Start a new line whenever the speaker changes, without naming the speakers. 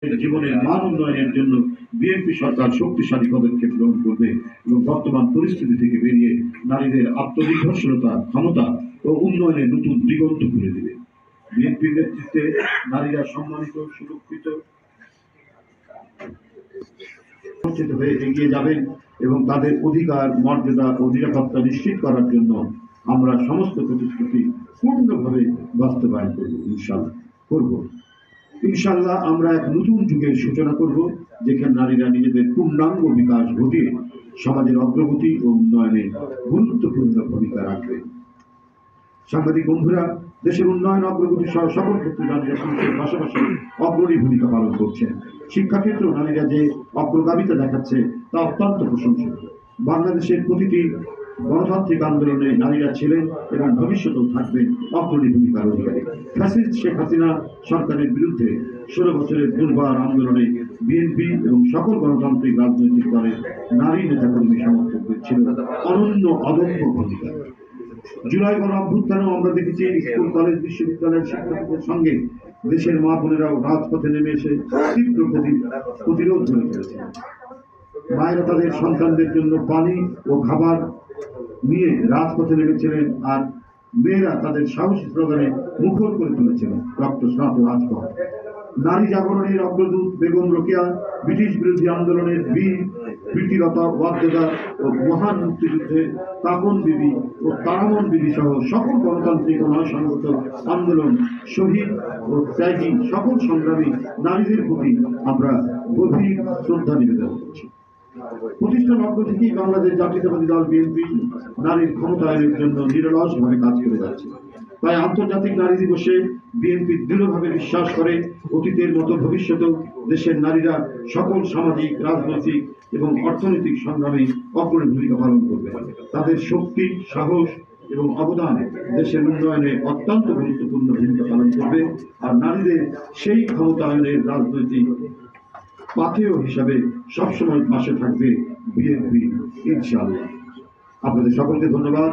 জীবনের মান উন্নয়নের জন্য বিএনপি সরকার শক্তিশালী পদক্ষেপ গ্রহণ করবে এবং বর্তমান পরিস্থিতি থেকে বেরিয়ে নারীদের আত্মনির্ভরশীলতা, ক্ষমতা ও উন্নয়নের নতুন দিগন্ত খুলে দেবে। বিএনপির নেতৃত্বে নারীরা সম্মানিত, সুরক্ষিত হয়ে এগিয়ে যাবেন এবং তাদের অধিকার, মর্যাদা ও নিরাপত্তা নিশ্চিত করার জন্য আমরা সমস্ত প্রতিশ্রুতি পূর্ণভাবে বাস্তবায়ন করব। ইনশাআল্লাহ আমরা এক নতুন যুগের সূচনা করব, যেখানে নারীরা নিজেদের পূর্ণাঙ্গ বিকাশ ঘটিয়ে সমাজের অগ্রগতি ও উন্নয়নে গুরুত্বপূর্ণ ভূমিকা রাখবে। সাংবাদিক বন্ধুরা, দেশের উন্নয়ন অগ্রগতি সহ সকল ক্ষেত্রে নারীরা পুরুষের পাশাপাশি অগ্রণী ভূমিকা পালন করছেন। শিক্ষাক্ষেত্রেও নারীরা যে অগ্রগামিতা দেখাচ্ছে তা অত্যন্ত প্রশংসনীয়। বাংলাদেশের প্রতিটি গণতান্ত্রিক আন্দোলনে নারীরা ছিলেন এবং ভবিষ্যতেও থাকবেন অগ্রণী ভূমিকার অধিকারী। ফ্যাসিস্ট শেখ হাসিনা সরকারের বিরুদ্ধে 16 বছরের দুর্বার আন্দোলনে বিএনপি এবং সকল গণতান্ত্রিক রাজনৈতিক দলের নারী নেতাকর্মী সমর্থকদের ছিল অনন্য অদম্য ভূমিকা। জুলাই গণ অভ্যুত্থানেও আমরা দেখেছি স্কুল, কলেজ, বিশ্ববিদ্যালয়ের শিক্ষার্থীদের সঙ্গে দেশের মা বোনেরাও রাজপথে নেমে এসে তীব্র প্রতিরোধ গড়ে তুলেছে। মায়েরা তাদের সন্তানদের জন্য পানি ও খাবার নিয়ে রাজপথে নেমেছিলেন, আর মেয়েরা তাদের সাহসী স্লোগানে মুখর করে তুলেছিলেন রক্তস্নাত রাজপথ। নারী জাগরণের অগ্রদূত বেগম রোকেয়া, ব্রিটিশ বিরোধী আন্দোলনের বীর প্রীতিলতা ওয়াদ্দেদার ও মহান মুক্তিযুদ্ধে কাকন বিবি ও তারামন বিবি সহ সকল গণতান্ত্রিক ও ন্যায়সঙ্গত আন্দোলন শহীদ ও ত্যাগী সকল সংগ্রামী নারীদের প্রতি আমরা গভীর শ্রদ্ধা নিবেদন করছি। প্রতিষ্ঠান অগ্র থেকেই বাংলাদেশ জাতীয়তাবাদী দল বিএনপি নারীর ক্ষমতায়নের জন্য নিরলসভাবে কাজ করে যাচ্ছে। তাই আন্তর্জাতিক নারী দিবসে বিএনপি দৃঢ়ভাবে বিশ্বাস করে অতীতের মতো ভবিষ্যতেও দেশের নারীরা সকল সামাজিক, রাজনৈতিক এবং অর্থনৈতিক সংগ্রামে অগ্রণী ভূমিকা পালন করবে। তাদের শক্তি, সাহস এবং অবদান দেশের উন্নয়নে অত্যন্ত গুরুত্বপূর্ণ ভূমিকা পালন করবে, আর নারীদের সেই ক্ষমতায়নের রাজনৈতিক পাথেয় হিসাবে সবসময় পাশে থাকবে বিএনপি ইনশাআল্লাহ। আপনাদের সকলকে ধন্যবাদ।